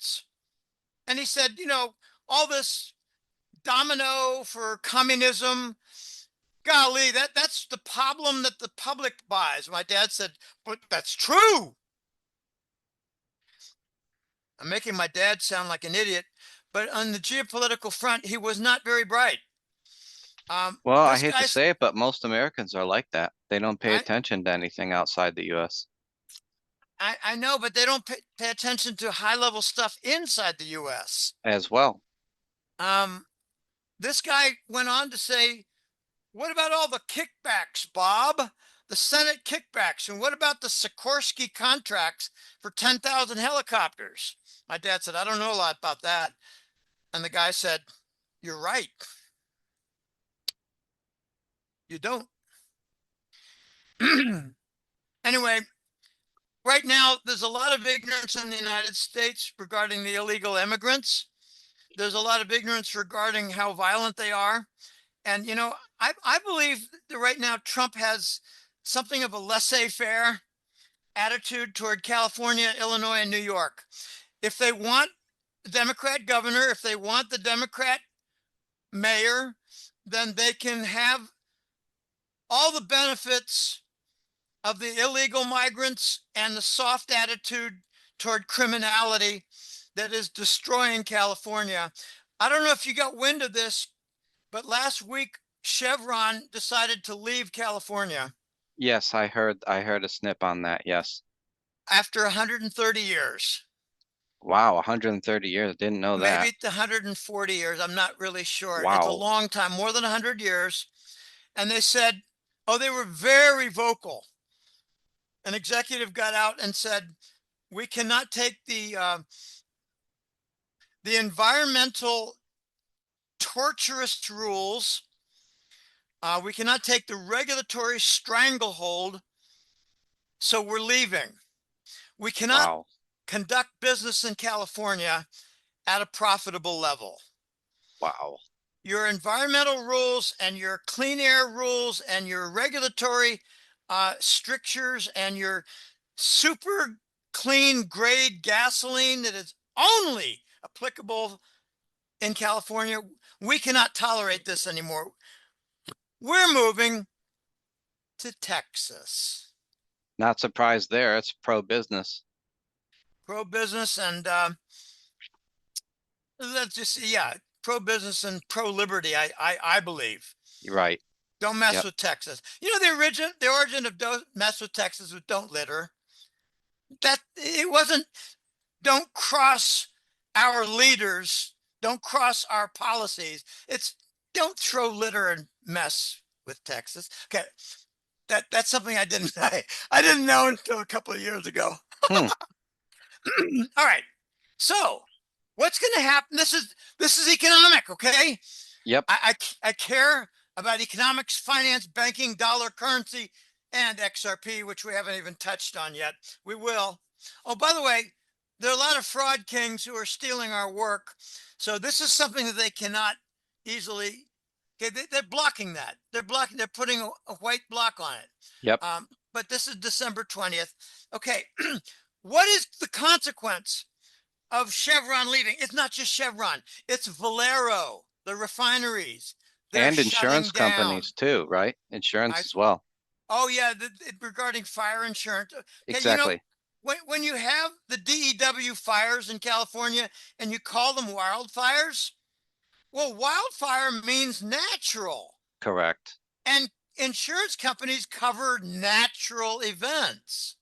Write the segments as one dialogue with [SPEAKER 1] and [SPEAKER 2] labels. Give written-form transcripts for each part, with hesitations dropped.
[SPEAKER 1] immigrants. And he said, all this domino for communism, golly, that's the problem that the public buys. My dad said, but that's true. I'm making my dad sound like an idiot, but on the geopolitical front, he was not very bright.
[SPEAKER 2] Well, I
[SPEAKER 1] This
[SPEAKER 2] hate to
[SPEAKER 1] guy's,
[SPEAKER 2] say it, but most Americans are like that. They don't pay
[SPEAKER 1] I,
[SPEAKER 2] attention to anything outside the US
[SPEAKER 1] I know, but they don't pay attention to high level stuff inside the US.
[SPEAKER 2] as well.
[SPEAKER 1] Um, this guy went on to say, what about all the kickbacks, Bob? The Senate kickbacks. And what about the Sikorsky contracts for 10,000 helicopters? My dad said, I don't know a lot about that. And the guy said, you're right. You don't. Anyway, right now, there's a lot of ignorance in the United States regarding the illegal immigrants. There's a lot of ignorance regarding how violent they are. And, I believe that right now Trump has something of a laissez-faire attitude toward California, Illinois, and New York. If they want the Democrat governor, if they want the Democrat mayor, then they can have all the benefits of the illegal migrants and the soft attitude toward criminality that is destroying California. I don't know if you got wind of this, but last week Chevron decided to leave California
[SPEAKER 2] Yes, I heard a snip on that. Yes.
[SPEAKER 1] after 130 years.
[SPEAKER 2] Wow, 130 years. Didn't know
[SPEAKER 1] Maybe
[SPEAKER 2] that.
[SPEAKER 1] it's 140 years. I'm not really sure. It's a
[SPEAKER 2] Wow.
[SPEAKER 1] long time, more than 100 years. And they said, oh, they were very vocal. An executive got out and said, we cannot take the environmental torturous rules. We cannot take the regulatory stranglehold. So we're leaving. We cannot
[SPEAKER 2] Wow.
[SPEAKER 1] conduct business in California at a profitable level.
[SPEAKER 2] Wow.
[SPEAKER 1] Your environmental rules and your clean air rules and your regulatory strictures and your super clean grade gasoline that is only applicable in California, we cannot tolerate this anymore. We're moving to Texas.
[SPEAKER 2] Not surprised there. It's pro-business.
[SPEAKER 1] Pro business and that's just, yeah, pro business and pro liberty, I believe.
[SPEAKER 2] You're right.
[SPEAKER 1] Don't mess
[SPEAKER 2] Yep.
[SPEAKER 1] with Texas. The origin of don't mess with Texas was don't litter. That it wasn't don't cross our leaders, don't cross our policies. It's don't throw litter and mess with Texas. Okay. That's something I didn't know until a couple of years ago.
[SPEAKER 2] Hmm.
[SPEAKER 1] All right. So what's going to happen? This is economic, okay?
[SPEAKER 2] Yep.
[SPEAKER 1] I care about economics, finance, banking, dollar, currency, and XRP, which we haven't even touched on yet. We will. Oh, by the way, there are a lot of fraud kings who are stealing our work. So this is something that they cannot easily. Okay, they're blocking that. They're putting a white block on it.
[SPEAKER 2] Yep.
[SPEAKER 1] But this is December 20th. Okay, what is the consequence of Chevron leaving? It's not just Chevron. It's Valero, the refineries. They're
[SPEAKER 2] And
[SPEAKER 1] shutting
[SPEAKER 2] insurance
[SPEAKER 1] down.
[SPEAKER 2] companies too, right? Insurance
[SPEAKER 1] I
[SPEAKER 2] as well.
[SPEAKER 1] Oh yeah, regarding fire insurance. Okay,
[SPEAKER 2] Exactly.
[SPEAKER 1] when you have the DEW fires in California and you call them wildfires, well, wildfire means natural,
[SPEAKER 2] Correct.
[SPEAKER 1] and insurance companies cover natural events.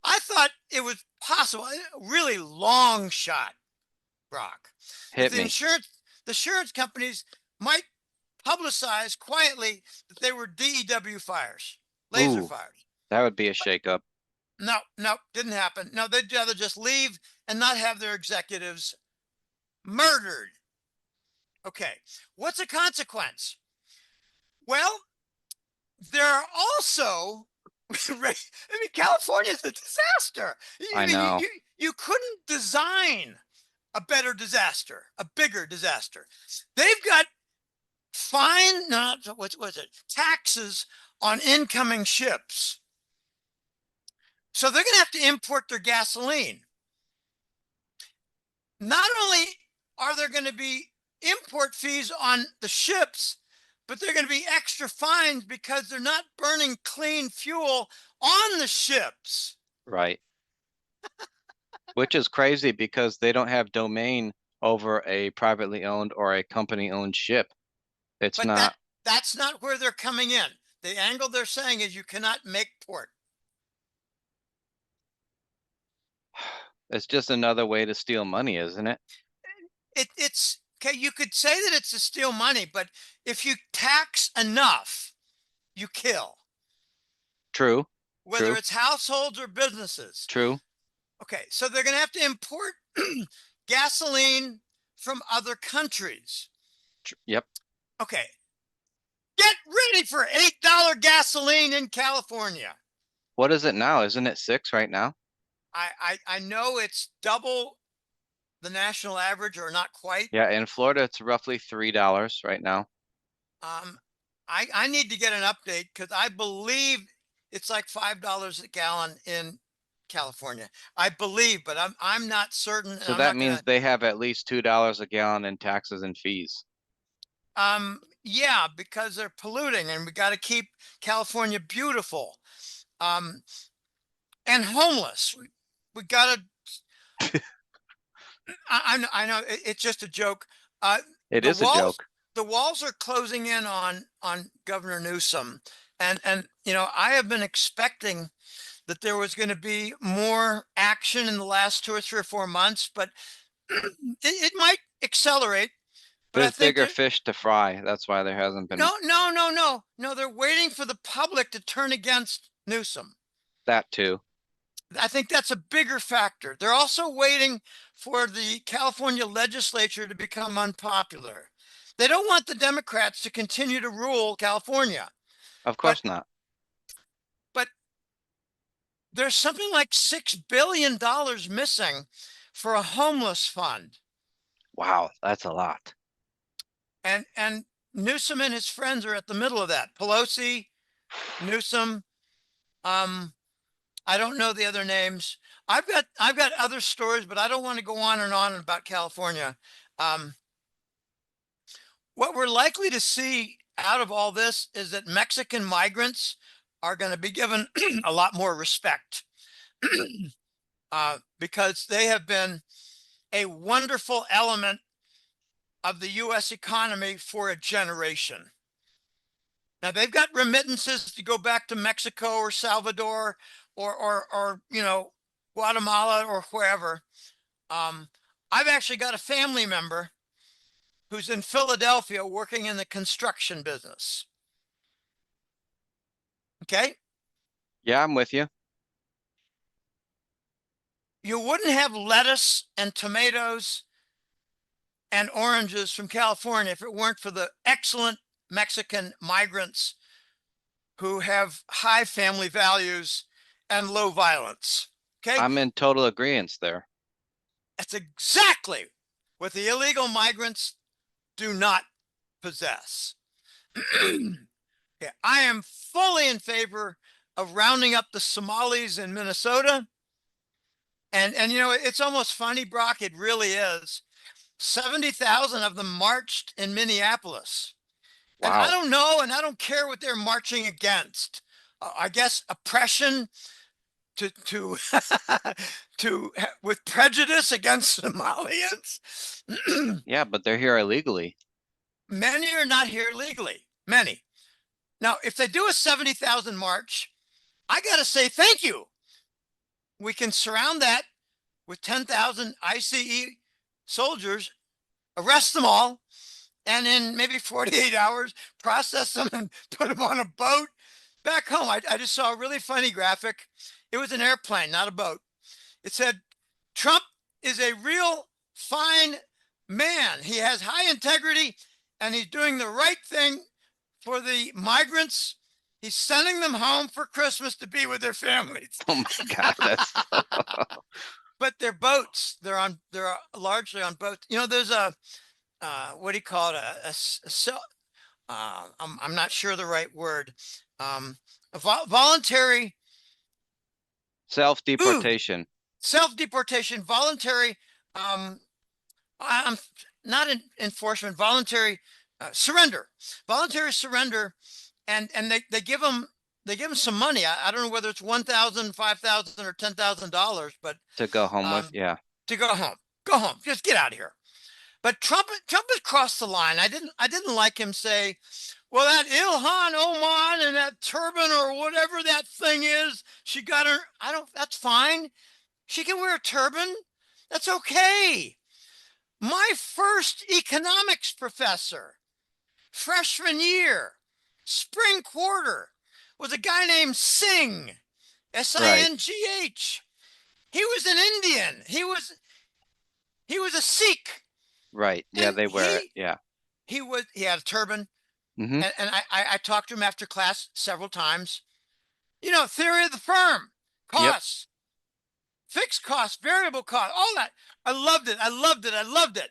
[SPEAKER 1] I thought it was possible, a really long shot, Brock, that
[SPEAKER 2] Hit me.
[SPEAKER 1] the insurance companies might publicize quietly that they were DEW fires, laser
[SPEAKER 2] Ooh,
[SPEAKER 1] fires.
[SPEAKER 2] that would be a
[SPEAKER 1] But
[SPEAKER 2] shakeup.
[SPEAKER 1] no, didn't happen. No, they'd rather just leave and not have their executives murdered. Okay, what's the consequence? Well, there are also, I mean, California's a disaster.
[SPEAKER 2] I
[SPEAKER 1] I mean,
[SPEAKER 2] know.
[SPEAKER 1] you couldn't design a better disaster, a bigger disaster. They've got not what was it? Taxes on incoming ships. So they're going to have to import their gasoline. not only are there going to be import fees on the ships, but they're going to be extra fines because they're not burning clean fuel on the ships.
[SPEAKER 2] Right. Which is crazy because they don't have domain over a privately owned or a company owned ship. It's
[SPEAKER 1] But
[SPEAKER 2] not
[SPEAKER 1] that's not where they're coming in. The angle they're saying is you cannot make port.
[SPEAKER 2] it's just another way to steal money, isn't it?
[SPEAKER 1] It's okay. You could say that it's to steal money, but if you tax enough, you kill,
[SPEAKER 2] True,
[SPEAKER 1] whether
[SPEAKER 2] true,
[SPEAKER 1] it's households or businesses.
[SPEAKER 2] true.
[SPEAKER 1] Okay, so they're going to have to import gasoline from other countries.
[SPEAKER 2] Yep.
[SPEAKER 1] Okay, get ready for $8 gasoline in California.
[SPEAKER 2] What is it now? Isn't it 6 right now?
[SPEAKER 1] I know it's double the national average, or not quite.
[SPEAKER 2] Yeah, in Florida it's roughly $3 right now.
[SPEAKER 1] Um, I need to get an update because I believe it's like $5 a gallon in California. I believe, but I'm not certain, and
[SPEAKER 2] So
[SPEAKER 1] I'm
[SPEAKER 2] that
[SPEAKER 1] not
[SPEAKER 2] means
[SPEAKER 1] gonna.
[SPEAKER 2] they have at least $2 a gallon in taxes and fees.
[SPEAKER 1] Yeah, because they're polluting, and we got to keep California beautiful. Um, and homeless. We got to. I know it's just a joke.
[SPEAKER 2] It
[SPEAKER 1] The
[SPEAKER 2] is a
[SPEAKER 1] walls
[SPEAKER 2] joke.
[SPEAKER 1] the walls are closing in on Governor Newsom, and I have been expecting that there was going to be more action in the last 2 or 3 or 4 months, but it might accelerate. But I
[SPEAKER 2] There's
[SPEAKER 1] think
[SPEAKER 2] bigger fish to fry. That's why there hasn't been
[SPEAKER 1] no. They're waiting for the public to turn against Newsom.
[SPEAKER 2] that too.
[SPEAKER 1] I think that's a bigger factor. They're also waiting for the California legislature to become unpopular. They don't want the Democrats to continue to rule California.
[SPEAKER 2] Of
[SPEAKER 1] But
[SPEAKER 2] course not.
[SPEAKER 1] but there's something like $6 billion missing for a homeless fund.
[SPEAKER 2] Wow, that's a lot.
[SPEAKER 1] And Newsom and his friends are at the middle of that. Pelosi, Newsom, um, I don't know the other names. I've got other stories, but I don't want to go on and on about California. Um, what we're likely to see out of all this is that Mexican migrants are going to be given a lot more respect because they have been a wonderful element of the U.S. economy for a generation. Now they've got remittances to go back to Mexico or Salvador or Guatemala or wherever. I've actually got a family member who's in Philadelphia working in the construction business. Okay,
[SPEAKER 2] Yeah, I'm with you.
[SPEAKER 1] you wouldn't have lettuce and tomatoes and oranges from California if it weren't for the excellent Mexican migrants who have high family values and low violence. Okay,
[SPEAKER 2] I'm in total agreement there.
[SPEAKER 1] that's exactly what the illegal migrants do not possess. Yeah, I am fully in favor of rounding up the Somalis in Minnesota. And it's almost funny, Brock. It really is. 70,000 of them marched in Minneapolis. And I
[SPEAKER 2] Wow.
[SPEAKER 1] don't know, and I don't care what they're marching against. I guess oppression to to with prejudice against Somalians.
[SPEAKER 2] Yeah, but they're here illegally.
[SPEAKER 1] Many are not here legally. Many. Now, if they do a 70,000 march, I got to say thank you. We can surround that with 10,000 ICE soldiers, arrest them all, and in maybe 48 hours, process them and put them on a boat back home. I just saw a really funny graphic. It was an airplane, not a boat. It said, Trump is a real fine man. He has high integrity and he's doing the right thing for the migrants. He's sending them home for Christmas to be with their families.
[SPEAKER 2] Oh my God, that's
[SPEAKER 1] But they're boats. They're largely on boats. There's a what do you call it? I'm not sure the right word. A voluntary
[SPEAKER 2] self-deportation.
[SPEAKER 1] self-deportation, voluntary I'm not in enforcement, voluntary surrender, voluntary surrender, and they give them some money. I don't know whether it's 1,000, 5,000, or $10,000, but
[SPEAKER 2] To go home with,
[SPEAKER 1] um,
[SPEAKER 2] yeah.
[SPEAKER 1] to go home, just get out of here. But Trump has crossed the line. I didn't like him say, well, that Ilhan Oman and that turban or whatever that thing is, she got her. I don't. That's fine. She can wear a turban. That's okay. My first economics professor, freshman year, spring quarter, was a guy named Singh,
[SPEAKER 2] Right,
[SPEAKER 1] Singh. He was an Indian. He was a Sikh,
[SPEAKER 2] right. Yeah,
[SPEAKER 1] and
[SPEAKER 2] they wear it.
[SPEAKER 1] he
[SPEAKER 2] Yeah.
[SPEAKER 1] he had a turban,
[SPEAKER 2] Mm-hmm.
[SPEAKER 1] and I talked to him after class several times. Theory of the firm,
[SPEAKER 2] Yep.
[SPEAKER 1] costs, fixed costs, variable costs, all that. I loved it. I loved it. I loved it.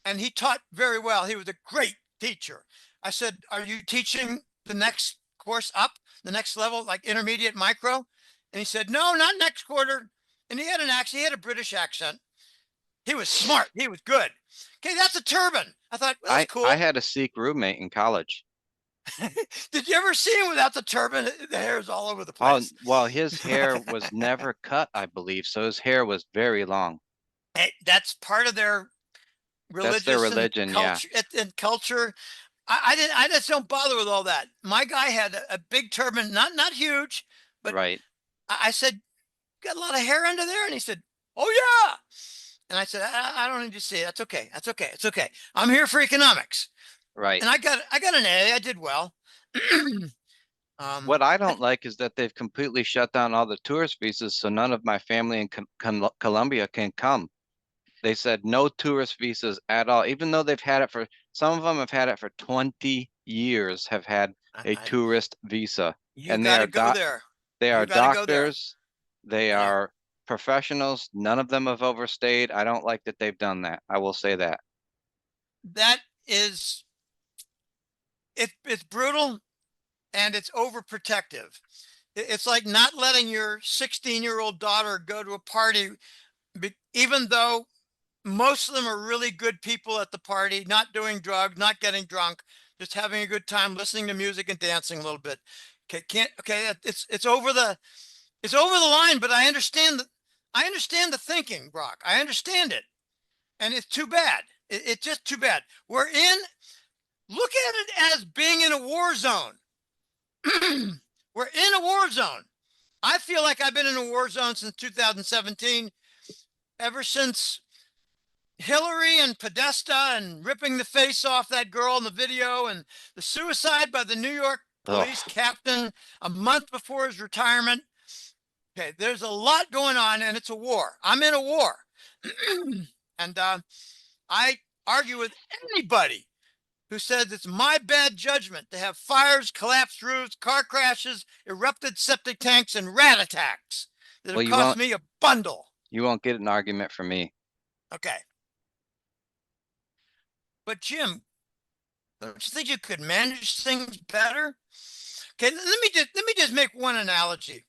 [SPEAKER 1] And he taught very well. He was a great teacher. I said, are you teaching the next course up, the next level, like intermediate micro? And he said, no, not next quarter. And he had an accent, he had a British accent. He was smart. He was good. Okay, that's a turban. I thought, well, that's
[SPEAKER 2] I
[SPEAKER 1] cool.
[SPEAKER 2] had a Sikh roommate in college.
[SPEAKER 1] Did you ever see him without the turban? The hair's all over the
[SPEAKER 2] Oh,
[SPEAKER 1] place.
[SPEAKER 2] well, his hair was never cut, I believe, so his hair was very long.
[SPEAKER 1] Hey, that's part of their
[SPEAKER 2] That's their
[SPEAKER 1] religious and
[SPEAKER 2] religion, yeah.
[SPEAKER 1] culture. And culture. I didn't. I just don't bother with all that. My guy had a big turban, not huge, but
[SPEAKER 2] Right,
[SPEAKER 1] I said, got a lot of hair under there, and he said, oh yeah. And I said, I don't need to see it. That's okay. That's okay. It's okay. I'm here for economics,
[SPEAKER 2] right.
[SPEAKER 1] and I got an A. I did well.
[SPEAKER 2] What I
[SPEAKER 1] And
[SPEAKER 2] don't like is that they've completely shut down all the tourist visas, so none of my family in Colombia can come. They said no tourist visas at all, even though they've had it for, some of them have had it for 20 years, have had a
[SPEAKER 1] I,
[SPEAKER 2] tourist visa.
[SPEAKER 1] you
[SPEAKER 2] And
[SPEAKER 1] got to go there.
[SPEAKER 2] they
[SPEAKER 1] You
[SPEAKER 2] are
[SPEAKER 1] got to go there.
[SPEAKER 2] doctors, they
[SPEAKER 1] Yeah,
[SPEAKER 2] are professionals. None of them have overstayed. I don't like that they've done that. I will say that.
[SPEAKER 1] that is it's brutal and it's overprotective. It's like not letting your 16-year-old daughter go to a party, even though most of them are really good people at the party, not doing drugs, not getting drunk, just having a good time, listening to music and dancing a little bit. Okay, can't okay, it's over the line, but I understand the thinking, Brock. I understand it. And it's too bad. It's just too bad. Look at it as being in a war zone. We're in a war zone. I feel like I've been in a war zone since 2017, ever since Hillary and Podesta and ripping the face off that girl in the video and the suicide by the New York police
[SPEAKER 2] Oh,
[SPEAKER 1] captain a month before his retirement. Okay, there's a lot going on and it's a war. I'm in a war. And I argue with anybody who says it's my bad judgment to have fires, collapsed roofs, car crashes, erupted septic tanks, and rat attacks that
[SPEAKER 2] well,
[SPEAKER 1] have cost me a bundle.
[SPEAKER 2] you won't get an argument from me.
[SPEAKER 1] Okay. But Jim, don't you think you could manage things better? Okay, let me just make one analogy.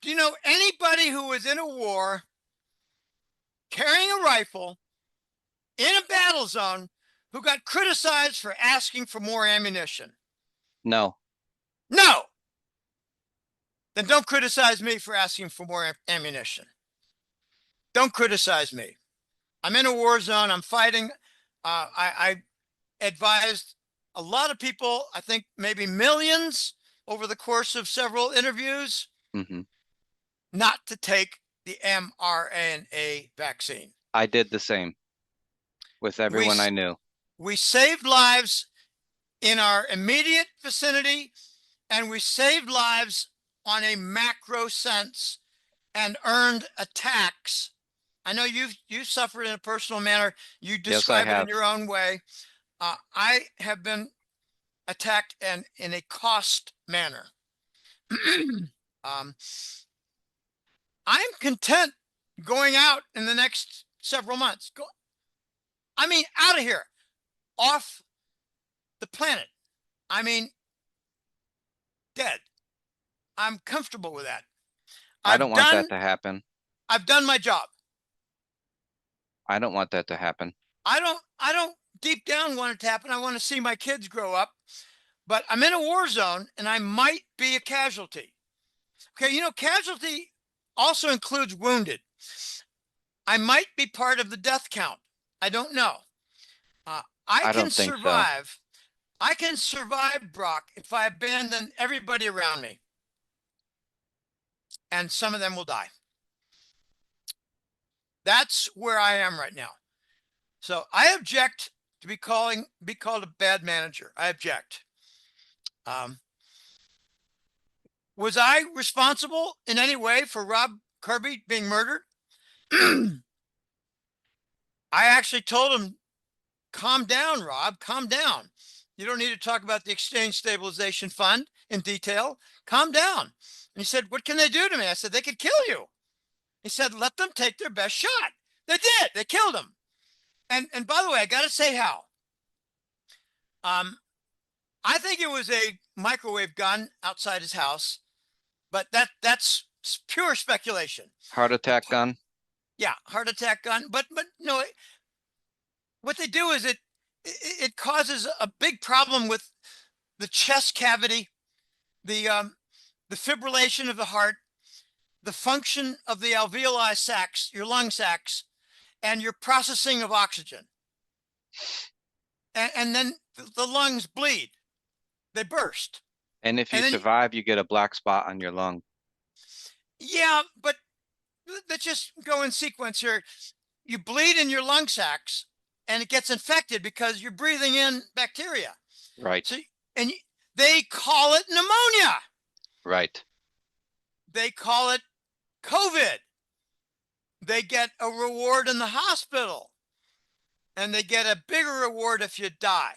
[SPEAKER 1] Do you know anybody who was in a war carrying a rifle in a battle zone who got criticized for asking for more ammunition?
[SPEAKER 2] No,
[SPEAKER 1] No. Then don't criticize me for asking for more ammunition. Don't criticize me. I'm in a war zone. I'm fighting. I advised a lot of people, I think maybe millions over the course of several interviews,
[SPEAKER 2] hmm.
[SPEAKER 1] not to take the mRNA vaccine.
[SPEAKER 2] I did the same with
[SPEAKER 1] We
[SPEAKER 2] everyone I knew.
[SPEAKER 1] we saved lives in our immediate vicinity, and we saved lives on a macro sense and earned attacks. I know you suffered in a personal manner. You
[SPEAKER 2] Yes, I
[SPEAKER 1] describe it in
[SPEAKER 2] have.
[SPEAKER 1] your own way. I have been attacked and in a cost manner. um, I'm content going out in the next several months. I mean, out of here, off the planet. I mean, dead. I'm comfortable with that.
[SPEAKER 2] I don't
[SPEAKER 1] I've
[SPEAKER 2] want that
[SPEAKER 1] done.
[SPEAKER 2] to happen.
[SPEAKER 1] I've done my job.
[SPEAKER 2] I don't want that to happen.
[SPEAKER 1] I don't deep down want it to happen. I want to see my kids grow up, but I'm in a war zone and I might be a casualty. Okay, casualty also includes wounded. I might be part of the death count. I don't know. I
[SPEAKER 2] I
[SPEAKER 1] can
[SPEAKER 2] don't think so.
[SPEAKER 1] survive. I can survive, Brock, if I abandon everybody around me, and some of them will die. That's where I am right now. So I object to be called a bad manager. I object. Was I responsible in any way for Rob Kirby being murdered? I actually told him, calm down, Rob, calm down. You don't need to talk about the Exchange Stabilization Fund in detail. Calm down. And he said, what can they do to me? I said, they could kill you. He said, let them take their best shot. They did. They killed him. And by the way, I got to say how. I think it was a microwave gun outside his house, but that's pure speculation.
[SPEAKER 2] Heart attack gun.
[SPEAKER 1] Yeah, heart attack gun. But no, what they do is it causes a big problem with the chest cavity, the fibrillation of the heart, the function of the alveoli sacs, your lung sacs, and your processing of oxygen. And then the lungs bleed, they burst.
[SPEAKER 2] And if you survive, you get a black spot on your lung.
[SPEAKER 1] Yeah, but let's just go in sequence here. You bleed in your lung sacs and it gets infected because you're breathing in bacteria.
[SPEAKER 2] Right.
[SPEAKER 1] So, and they call it pneumonia.
[SPEAKER 2] Right.
[SPEAKER 1] They call it COVID. They get a reward in the hospital and they get a bigger reward if you die.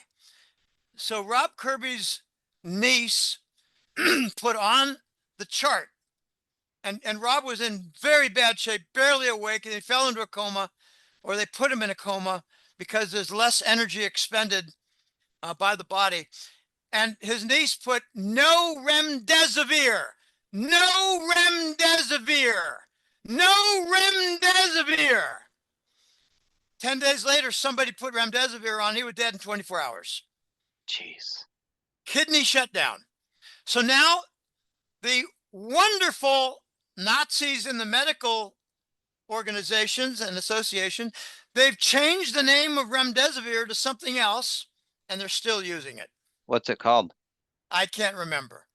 [SPEAKER 1] So Rob Kirby's niece put on the chart, and Rob was in very bad shape, barely awake, and he fell into a coma, or they put him in a coma because there's less energy expended by the body. And his niece put no remdesivir, no remdesivir, no remdesivir. 10 days later, somebody put remdesivir on. He was dead in 24 hours.
[SPEAKER 2] Jeez.
[SPEAKER 1] Kidney shutdown. So now the wonderful Nazis in the medical organizations and association, they've changed the name of remdesivir to something else, and they're still using it.
[SPEAKER 2] What's it called?
[SPEAKER 1] I can't remember.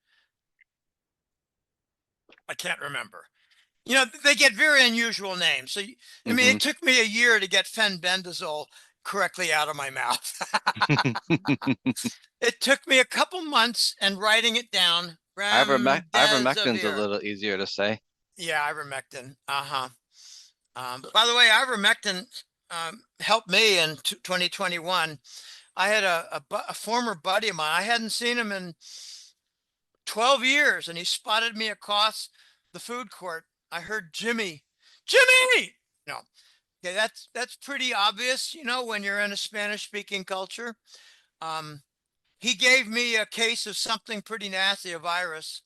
[SPEAKER 1] They get very unusual names. So, I mean, it took me a year to get fenbendazole correctly out of my mouth. It took me a couple months and writing it down.
[SPEAKER 2] Ivermectin's a little easier to say.
[SPEAKER 1] Yeah, ivermectin. By the way, ivermectin helped me in 2021. I had a former buddy of mine. I hadn't seen him in 12 years, and he spotted me across the food court. I heard Jimmy. No, okay, that's pretty obvious, when you're in a Spanish-speaking culture. He gave me a case of something pretty nasty, a virus.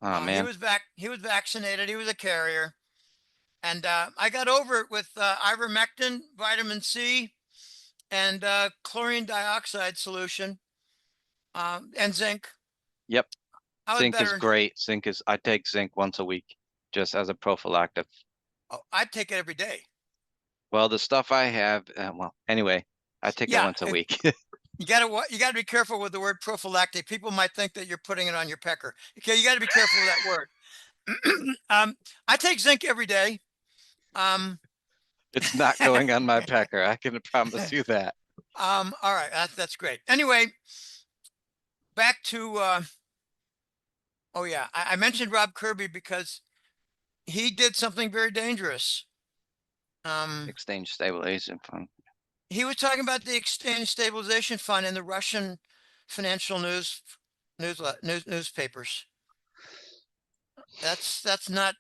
[SPEAKER 2] Oh man.
[SPEAKER 1] He was vaccinated. He was a carrier. And I got over it with ivermectin, vitamin C, and chlorine dioxide solution, and zinc.
[SPEAKER 2] Yep. Zinc is great. I take zinc once a week just as a prophylactic.
[SPEAKER 1] Oh, I take it every day.
[SPEAKER 2] Well, the stuff I have, anyway, I take it once a week.
[SPEAKER 1] You gotta be careful with the word prophylactic. People might think that you're putting it on your pecker. Okay, you gotta be careful with that word. I take zinc every day.
[SPEAKER 2] It's not going on my pecker. I can promise you that.
[SPEAKER 1] All right, that's great. Anyway, back to oh yeah, I mentioned Rob Kirby because he did something very dangerous.
[SPEAKER 2] Exchange Stabilization Fund.
[SPEAKER 1] He was talking about the Exchange Stabilization Fund in the Russian financial newspapers. That's not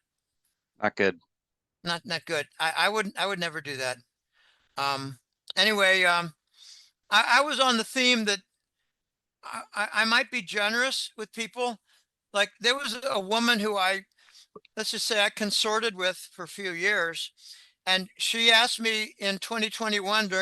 [SPEAKER 2] good.
[SPEAKER 1] Not good. I would never do that. Anyway, I was on the theme that I might be generous with people. Like there was a woman who let's just say I consorted with for a few years, and she asked me in 2021 during